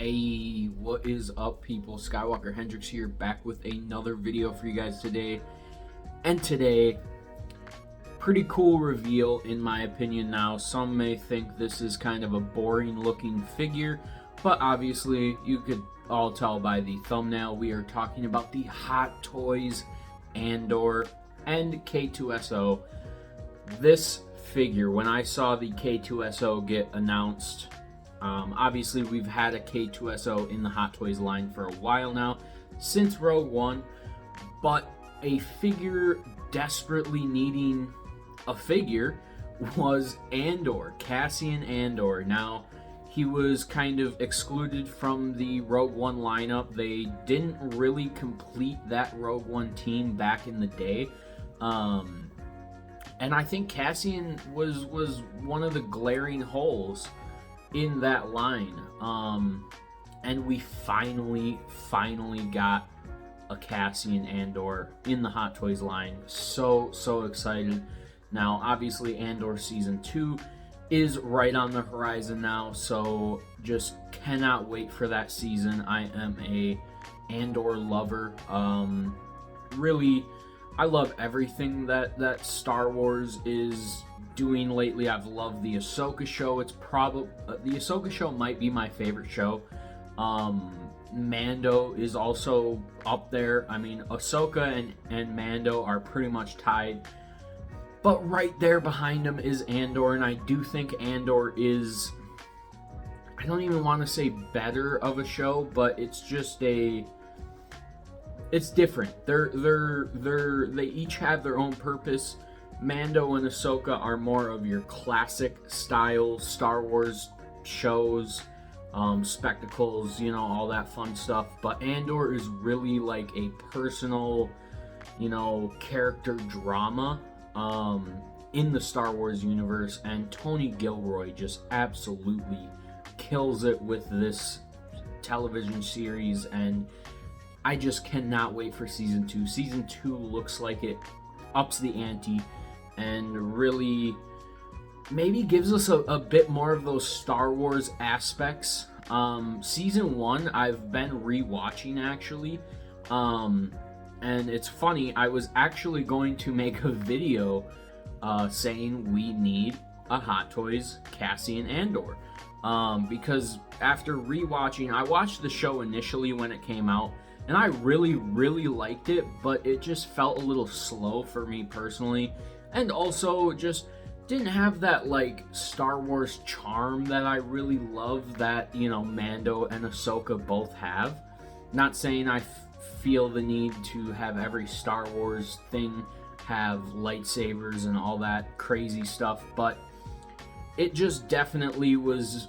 Hey, what is up, people? Skywalker Hendrix here, back with another video for you guys today. And today, pretty cool reveal in my opinion now. Some may think this is kind of a boring looking figure, but obviously you could all tell by the thumbnail we are talking about the Hot Toys Andor and K2SO. This figure, when I saw the K2SO get announced, obviously we've had a K2SO in the Hot Toys line for a while now, since Rogue One, but a figure desperately needing a figure was Andor, Cassian Andor. Now, he was kind of excluded from the Rogue One lineup. They didn't really complete that Rogue One team back in the day. And I think Cassian was one of the glaring holes in that line. And we finally got a Cassian Andor in the Hot Toys line. So excited. Now, obviously, Andor Season 2 is right on the horizon now, so just cannot wait for that season. I am a Andor lover. Really, I love everything that Star Wars is doing lately. I've loved the Ahsoka show. It's probably the Ahsoka show might be my favorite show. Mando is also up there. I mean, Ahsoka and Mando are pretty much tied, but right there behind them is Andor, and I do think Andor is, I don't even want to say better of a show, but it's just it's different. They each have their own purpose. Mando and Ahsoka are more of your classic style Star Wars shows, spectacles, you know, all that fun stuff. But Andor is really like a personal, you know, character drama in the Star Wars universe, and Tony Gilroy just absolutely kills it with this television series, and I just cannot wait for Season 2. Season 2 looks like it ups the ante and really maybe gives us a bit more of those Star Wars aspects. Season 1 I've been rewatching actually, and it's funny, I was actually going to make a video saying we need a Hot Toys Cassian Andor, because after rewatching, I watched the show initially when it came out, and I really liked it, but it just felt a little slow for me personally, and also just didn't have that like Star Wars charm that I really love that, you know, Mando and Ahsoka both have. Not saying I feel the need to have every Star Wars thing have lightsabers and all that crazy stuff, but it just definitely was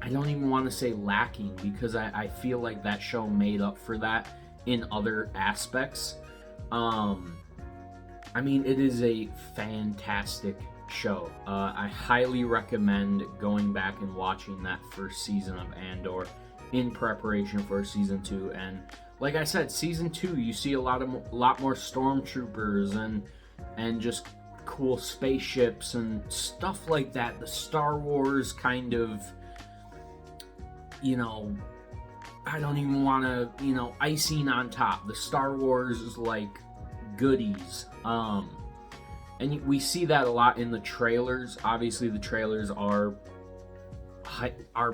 I don't even want to say lacking, because I feel like that show made up for that in other aspects. I mean, it is a fantastic show. I highly recommend going back and watching that first season of Andor in preparation for Season 2. And like I said, Season 2, you see a lot more stormtroopers and just cool spaceships and stuff like that. The Star Wars kind of, you know, I don't even want to, you know, icing on top. The Star Wars like goodies. And we see that a lot in the trailers. Obviously, the trailers are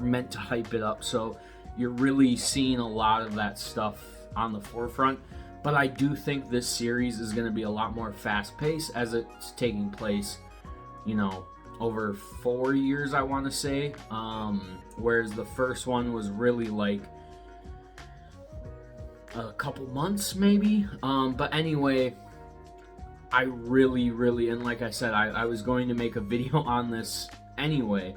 meant to hype it up, so you're really seeing a lot of that stuff on the forefront. But I do think this series is going to be a lot more fast-paced, as it's taking place, you know, over 4 years, I want to say. Whereas the first one was really like a couple months, maybe. But anyway, I really, and like I said, I was going to make a video on this anyway.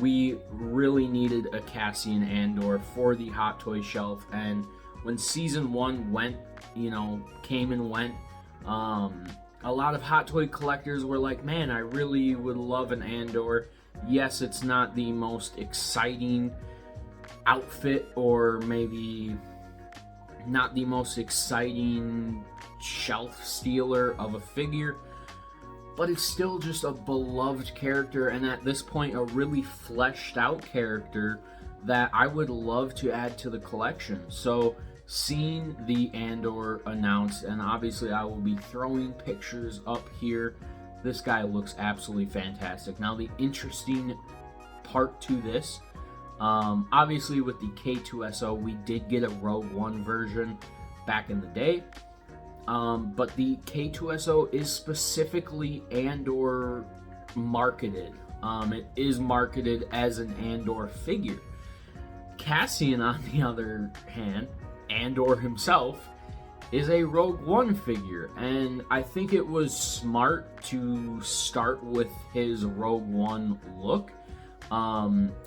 We really needed a Cassian Andor for the Hot Toy shelf, and when Season 1 went, you know, came and went, a lot of Hot Toy collectors were like, man, I really would love an Andor. Yes, it's not the most exciting outfit, or maybe not the most exciting shelf stealer of a figure, but it's still just a beloved character, and at this point a really fleshed out character that I would love to add to the collection. So seeing the Andor announced, and obviously I will be throwing pictures up here. This guy looks absolutely fantastic. Now the interesting part to this, obviously with the K2SO, we did get a Rogue One version back in the day. But the K2SO is specifically Andor marketed. It is marketed as an Andor figure. Cassian, on the other hand, Andor himself, is a Rogue One figure, and I think it was smart to start with his Rogue One look.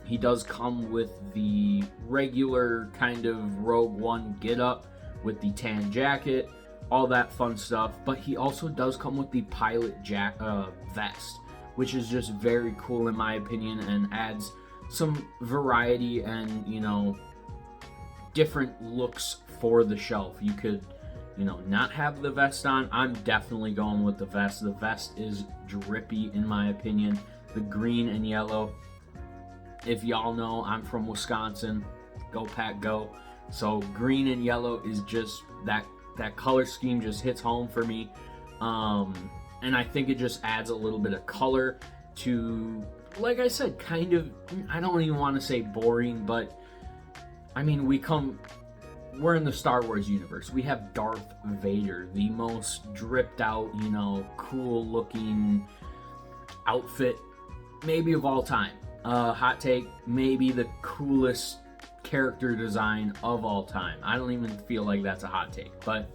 He does come with the regular kind of Rogue One getup with the tan jacket, all that fun stuff, but he also does come with the pilot vest, which is just very cool in my opinion and adds some variety and, you know, different looks for the shelf. You could, you know, not have the vest on. I'm definitely going with the vest. The vest is drippy in my opinion. The green and yellow. If y'all know, I'm from Wisconsin. Go Pack Go. So green and yellow is just that color scheme just hits home for me. And I think it just adds a little bit of color to, like I said, kind of, I don't even want to say boring, but I mean, we're in the Star Wars universe. We have Darth Vader, the most dripped out, you know, cool looking outfit maybe of all time. Hot take, maybe the coolest character design of all time. I don't even feel like that's a hot take, but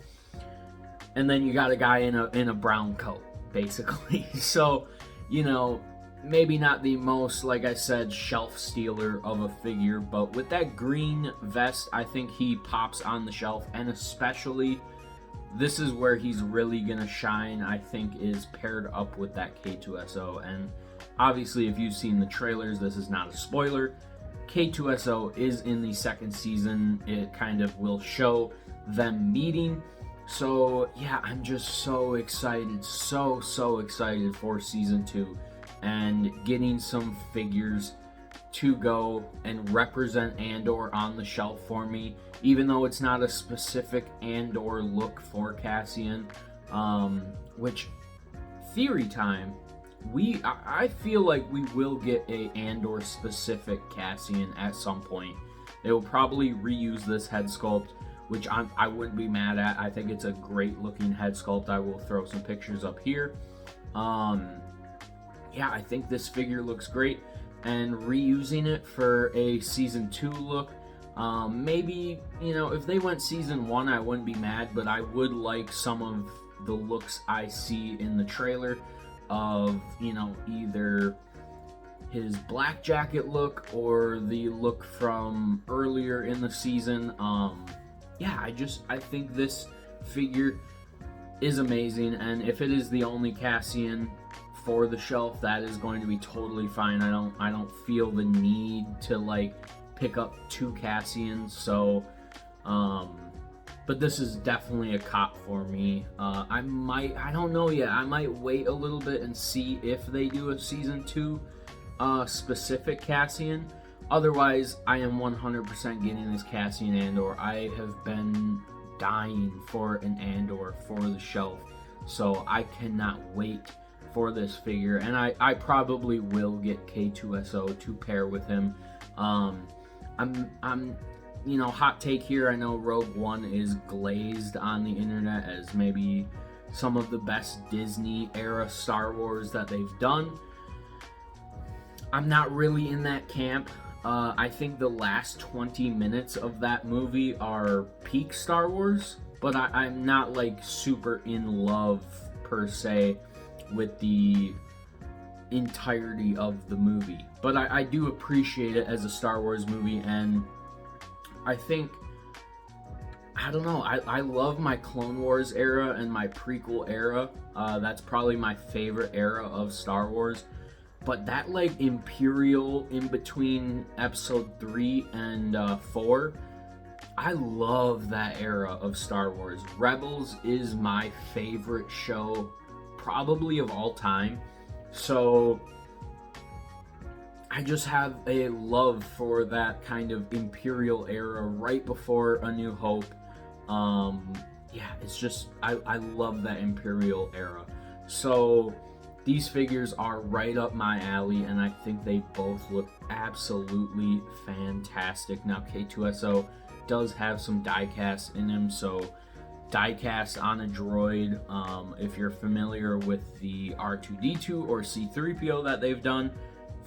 and then you got a guy in a brown coat, basically. So, you know, maybe not the most, like I said, shelf stealer of a figure, but with that green vest, I think he pops on the shelf, and especially this is where he's really gonna shine, I think, is paired up with that K2SO. And obviously, if you've seen the trailers, this is not a spoiler. K2SO is in the second season. It kind of will show them meeting. So yeah, I'm just so excited, so excited for season 2 and getting some figures to go and represent Andor on the shelf for me, even though it's not a specific Andor look for Cassian, which, theory time, I feel like we will get a Andor specific Cassian at some point. They will probably reuse this head sculpt, which I wouldn't be mad at. I think it's a great looking head sculpt. I will throw some pictures up here. Yeah, I think this figure looks great, and reusing it for a season 2 look, maybe, you know, if they went season 1, I wouldn't be mad, but I would like some of the looks I see in the trailer of, you know, either his black jacket look or the look from earlier in the season. Yeah, I think this figure is amazing, and if it is the only Cassian for the shelf, that is going to be totally fine. I don't feel the need to like pick up 2 Cassians. So but this is definitely a cop for me. I don't know yet. I might wait a little bit and see if they do a season 2 specific Cassian. Otherwise, I am 100% getting this Cassian Andor. I have been dying for an Andor for the shelf, so I cannot wait for this figure, and I probably will get K2SO to pair with him. I'm you know, hot take here, I know Rogue One is glazed on the internet as maybe some of the best Disney era Star Wars that they've done. I'm not really in that camp. I think the last 20 minutes of that movie are peak Star Wars, but I'm not like super in love per se with the entirety of the movie. But I do appreciate it as a Star Wars movie, and I think, I don't know, I love my Clone Wars era and my prequel era. That's probably my favorite era of Star Wars. But that like Imperial in between episode 3 and 4, I love that era of Star Wars. Rebels is my favorite show probably of all time. So I just have a love for that kind of Imperial era right before A New Hope. Yeah, it's just, I love that Imperial era. So these figures are right up my alley, and I think they both look absolutely fantastic. Now, K2SO does have some diecast in him, so diecast on a droid. If you're familiar with the R2D2 or C3PO that they've done,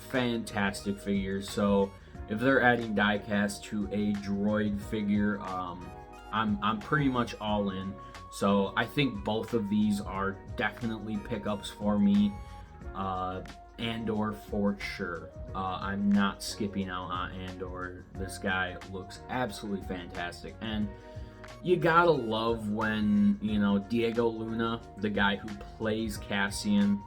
fantastic figures. So if they're adding diecast to a droid figure, I'm pretty much all in. So I think both of these are definitely pickups for me. Andor for sure. I'm not skipping out on Andor. This guy looks absolutely fantastic, and you gotta love when, you know, Diego Luna, the guy who plays Cassian,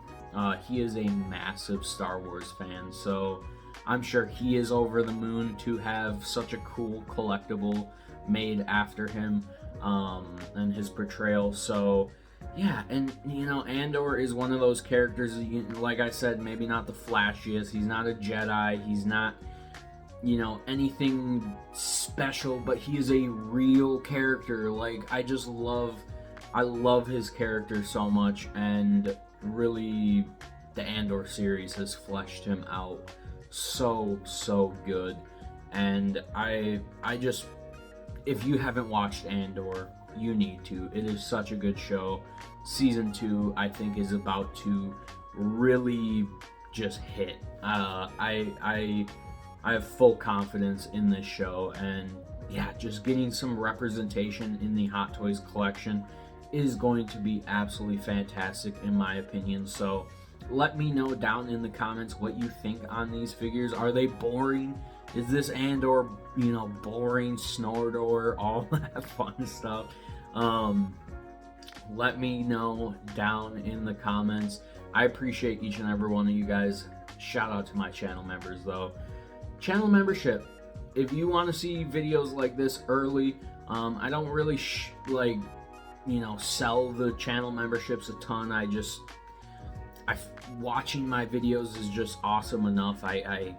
he is a massive Star Wars fan, so I'm sure he is over the moon to have such a cool collectible made after him, and his portrayal. So yeah, and you know, Andor is one of those characters, like I said, maybe not the flashiest, he's not a Jedi, he's not, you know, anything special, but he is a real character. Like, I love his character so much, and really the Andor series has fleshed him out so good. And I just, if you haven't watched Andor, you need to. It is such a good show. Season 2, I think, is about to really just hit. I have full confidence in this show, and yeah, just getting some representation in the Hot Toys collection is going to be absolutely fantastic in my opinion. So let me know down in the comments what you think on these figures. Are they boring? Is this Andor, you know, boring, Snordor, all that fun stuff? Let me know down in the comments. I appreciate each and every one of you guys. Shout out to my channel members though. Channel membership, if you want to see videos like this early, I don't really sell the channel memberships a ton. Watching my videos is just awesome enough. I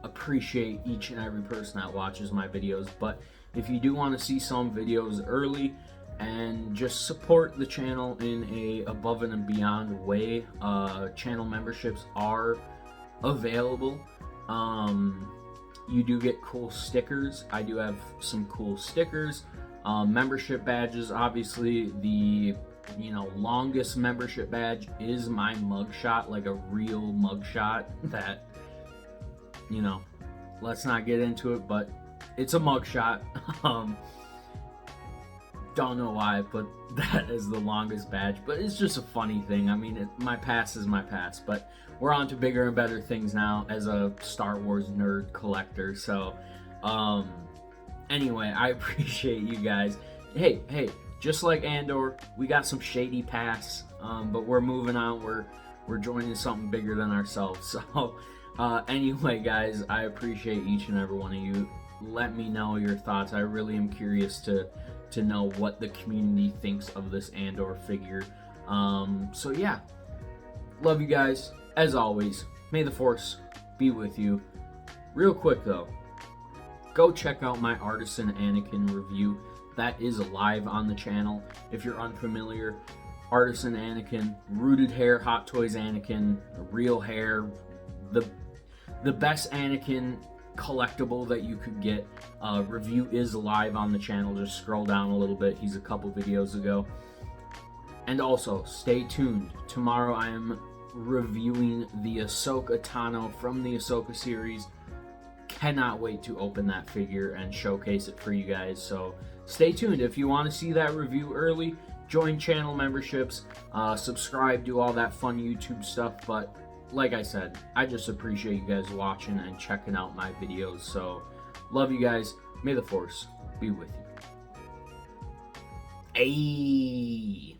appreciate each and every person that watches my videos. But if you do want to see some videos early and just support the channel in a above and beyond way, channel memberships are available. You do get cool stickers. I do have some cool stickers, membership badges. Obviously, the longest membership badge is my mugshot, like a real mugshot. That, let's not get into it, but it's a mugshot. Don't know why I put that as the longest badge, but it's just a funny thing. I mean, my past is my past, but we're on to bigger and better things now as a Star Wars nerd collector. So, anyway, I appreciate you guys. Hey, just like Andor, we got some shady past, but we're moving on. We're joining something bigger than ourselves. So, anyway, guys, I appreciate each and every one of you. Let me know your thoughts. I really am curious to know what the community thinks of this Andor figure. So yeah, love you guys. As always, may the Force be with you. Real quick though, go check out my Artisan Anakin review. That is live on the channel. If you're unfamiliar, Artisan Anakin, rooted hair, Hot Toys Anakin, real hair, the best Anakin collectible that you could get. Review is live on the channel. Just scroll down a little bit. He's a couple videos ago. And also, stay tuned. Tomorrow I am reviewing the Ahsoka Tano from the Ahsoka series. Cannot wait to open that figure and showcase it for you guys. So stay tuned. If you want to see that review early, join channel memberships, subscribe, do all that fun YouTube stuff. But like I said, I just appreciate you guys watching and checking out my videos. So, love you guys. May the Force be with you. Ayy.